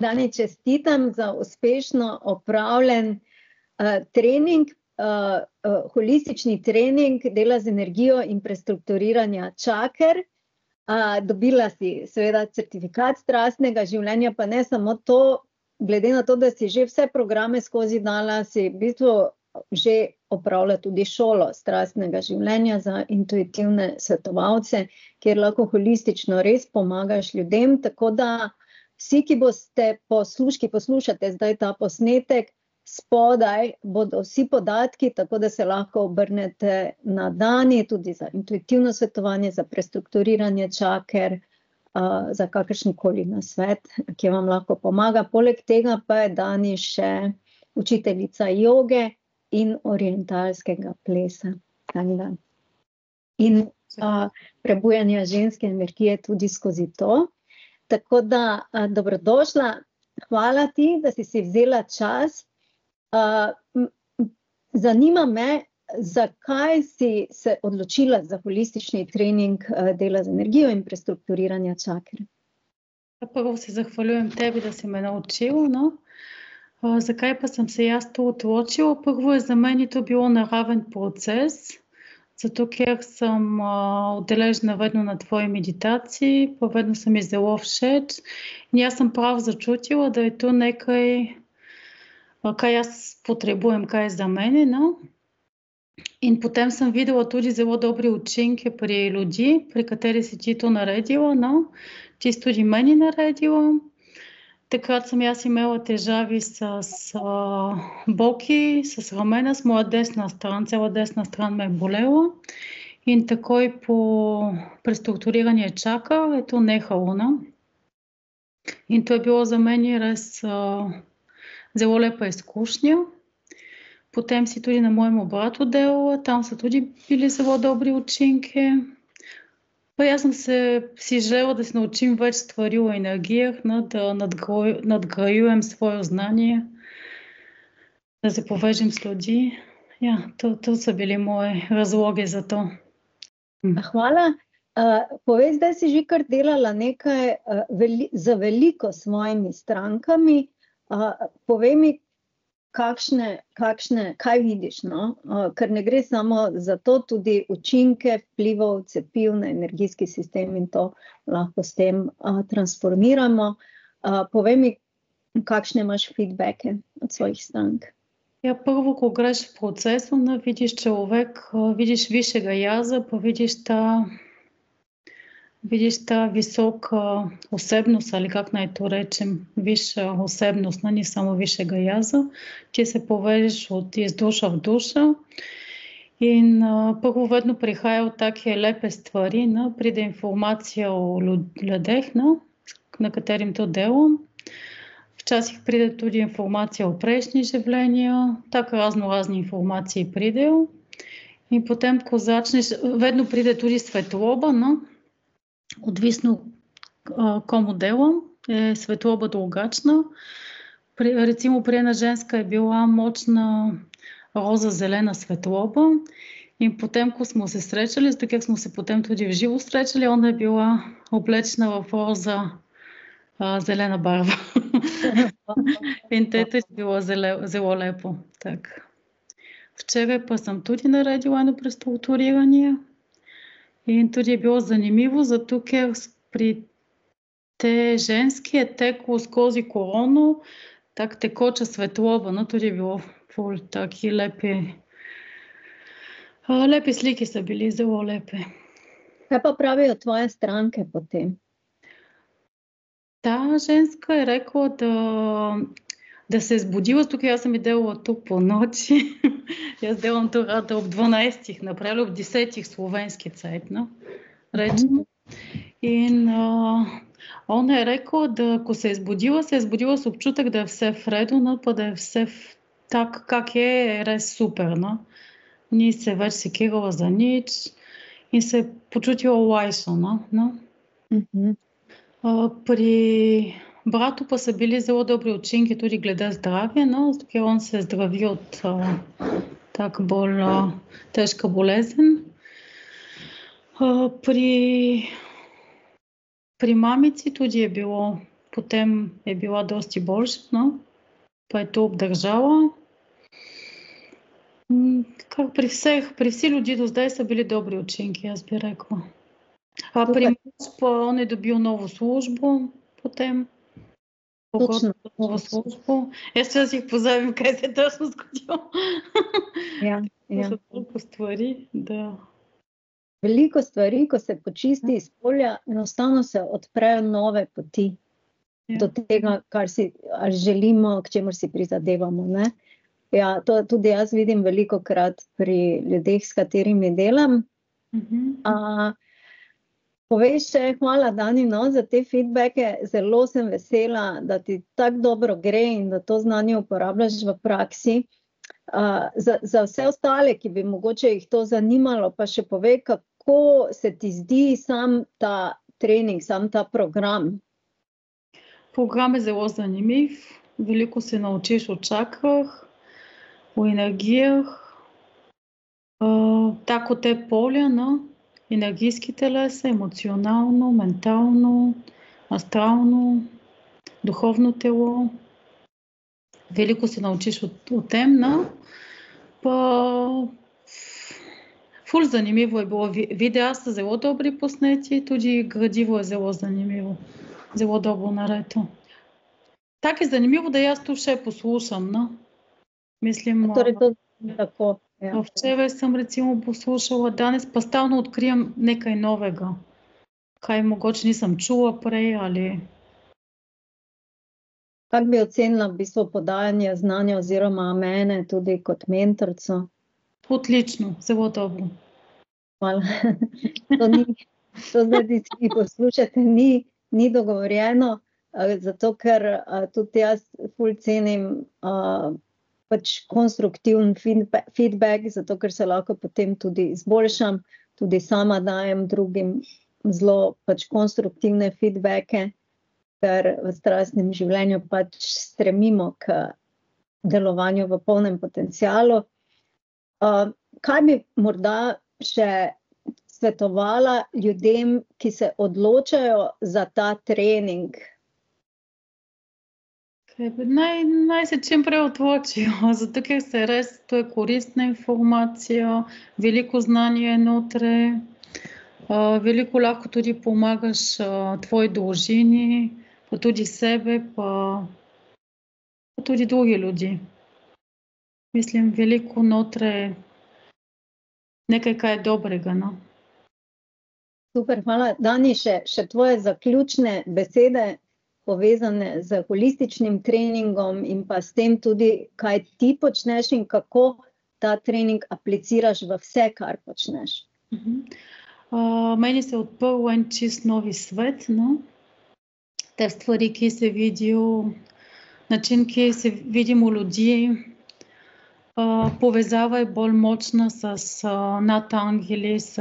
Dani, čestitam za uspešno opravljen trening, holistični trening dela z energijo in prestrukturiranja čaker. Dobila si seveda certifikat strastnega življenja, pa ne samo to, glede na to, da si že vse programe skozi dala, si v bistvu že opravlja tudi šolo strastnega življenja za intuitivne svetovalce, kjer lahko holistično res pomagaš ljudem, tako da vsi, ki poslušate zdaj ta posnetek, spodaj bodo vsi podatki, tako da se lahko obrnete na Dani, tudi za intuitivno svetovanje, za prestrukturiranje čaker, za kakršnikoli nasvet, ki vam lahko pomaga. Poleg tega pa je Dani še učiteljica joge in orientalskega plesa. In prebujanja ženske energije tudi skozi to. Tako da, dobrodošla, hvala ti, da si vzela čas. Zanima me, zakaj si se odločila za holistični trening dela z energijo in prestrukturiranja čaker? Prvo se zahvaljujem tebi, da si me naučil, no. Zakaj pa sem se jaz to odločila? Prvo je za meni to bilo naraven proces, zato ker sem udeležena vedno na tvoji meditaciji, pa vedno se mi zelo všeč. In jaz sem prav začutila, da je to nekaj, kaj jaz potrebujem, kaj je za mene, no. In potem sem videla tudi zelo dobre učinke pri ljudi, pri kateri si ti to naredila, no. Ti si tudi meni naredila. Takrat sem jaz imela težavi s boki, s ramena, moja desna stran, cela desna stran me je bolela. In takoj po prestrukturiranju čaker je to nehalo, no. In to je bilo za meni res zelo lepa izkušnja. Potem si tudi na mojem obratu delala, tam so tudi bili zelo dobri učinki. Pa jaz sem si želela, da se naučim več stvari o energijah, no, da nadgrajujem svoje znanje, da se povežem s ljudmi. Ja, to so bili moji razlogi za to. Hvala. Povej, zdaj si že kar delala nekaj za veliko svojimi strankami. Povej mi, kaj vidiš, no? Ker ne gre samo za to, tudi učinke vplivov cepiv na energijski sistem in to lahko s tem transformiramo. Povej mi, kakšne imaš feedbacke od svojih strank? Ja, prvo, ko greš v procesu, no, vidiš človek, vidiš višjega jaza, pa vidiš ta visoka osebnost, ali kako naj to rečem, višja osebnost, no, ni samo višjega jaza. Ti se povežeš iz duša v duša. In prvo vedno prihajajo take lepe stvari, no, pride informacija o ljudeh, no, na katerim to delam. Včasih pride tudi informacija o prejšnjih življenjih, tako razne informacije pridejo. In potem, ko začneš, vedno pride tudi svetloba, no. Odvisno, komu delam, je svetloba drugačna. Recimo pri ena ženska je bila močna roza-zelena svetloba in potem, ko smo se srečali, zato ker smo se potem tudi v živo srečali, ona je bila oblečena v roza zelena barva. In to je tudi bilo zelo lepo. Tak. Včeraj pa sem tudi naredila eno prestrukturiranje. In tudi je bilo zanimivo, zato ker pri tej ženski je teklo skozi korono tako tekoča svetloba, no, tudi je bilo ful taki lepi sliki so bili, zelo lepi. Kaj pa pravijo tvoje stranke potem? Ta ženska je rekla, da se je zbudila, zato ker jaz sem delala to po noči. Jaz delam to rada ob 12 naprej, ob 10 slovenski cajt, no, rečemo. In ona je rekla, da ko se je zbudila s občutek, da je vse v redu, no, pa da je vse tako, kak je res super, no. Ni se več sekirala za nič in se je počutila olajšano, no. Pri bratu pa so bili zelo dobri učinki tudi glede zdravja, no, ker on se zdravi od tako bolj težka bolezen. Pri mamici tudi je bilo potem je bila dosti boljša, no? Pa je to obdržala. Kar pri vsi ljudi do zdaj so bili dobri učinki, jaz bi rekla. Pri mož pa on je dobil novo službo potem. Točno. Novo službo. Jaz včasih pozabim, kaj se je točno zgodilo. Ja. To so toliko stvari, da... Veliko stvari, ko se počisti iz polja, enostavno se odprejo nove poti do tega, kar si želimo, k čemur si prizadevamo, ne? Ja, to tudi jaz vidim velikokrat pri ljudeh, s katerimi delam. Povej še, hvala Dani, no, za te feedbacke. Zelo sem vesela, da ti tako dobro gre in da to znanje uporabljaš v praksi. Za vse ostale, ki bi mogoče jih to zanimalo, pa še povej, kako se ti zdi sam ta trening, sam ta program? Program je zelo zanimiv. Veliko se naučiš o čakrah, o energijah. Tako te polja, no? Energijski telesa, emocionalno, mentalno, astralno, duhovno telo. Veliko se naučiš o tem, no? Pa ful zanimivo je bilo. Videa so zelo dobri posneti, tudi gradivo je zelo zanimivo. Zelo dobro naredito. Tako je zanimivo, da jaz tu še poslušam, no? Mislim, torej to tako. Ja. Včeraj sem recimo poslušala, danes pa stalno odkrijem nekaj novega, kaj mogoče nisem čula prej ali... Kako bi ocenila v bistvu podajanje znanja oziroma mene tudi kot mentorico? Odlično, zelo dobro. Hvala. To zdaj ti poslušate, ni dogovorjeno, zato ker tudi jaz ful cenim pač konstruktiven feedback, zato ker se lahko potem tudi izboljšam, tudi sama dajem drugim zelo pač konstruktivne feedbacke, ker v strastnem življenju pač stremimo k delovanju v polnem potencialu. Kaj bi morda še svetovala ljudem, ki se odločajo za ta trening? Naj se čim prej odločijo, zato ker se res, to je koristna informacija, veliko znanja je notri, veliko lahko tudi pomagaš tvoji družini, pa tudi sebe, pa tudi drugi ljudi. Mislim, veliko notri nekaj, kaj je dobrega, no. Super, hvala. Dani, še tvoje zaključne besede, povezane z holističnim treningom in pa s tem tudi, kaj ti počneš in kako ta trening apliciraš v vse, kar počneš. Meni se je odprl en čist novi svet, no? Te stvari, ki se vidijo, način, ki se vidimo ljudi, povezava je bolj močna s nadangeli, s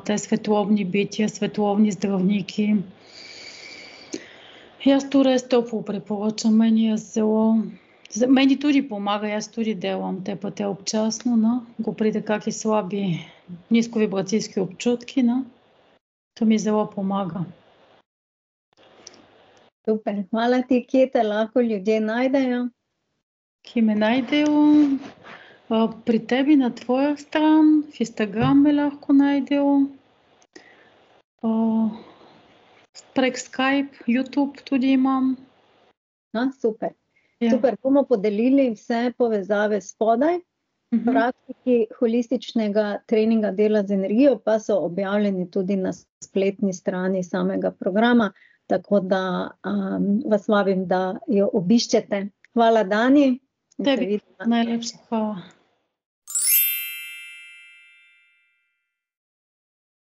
te svetovni bitje, svetovni zdravniki. Jaz to res toplo priporočam, meni tudi pomaga, jaz tudi delam te občasno, no, ko pride kakšni slabi nizkovibracijski občutki, no, to mi zelo pomaga. Super, hvala ti, kje te lahko ljudje najdejo? Kje me najdejo? Pri tebi na tvojo stran, v Instagram me lahko najdejo. Prek Skype, YouTube tudi imam. Super. Super, bomo podelili vse povezave spodaj. Praktiki holističnega treninga dela z energijo pa so objavljeni tudi na spletni strani samega programa, tako da vas vabim, da jo obiščete. Hvala, Dani. Tebi najlepša hvala.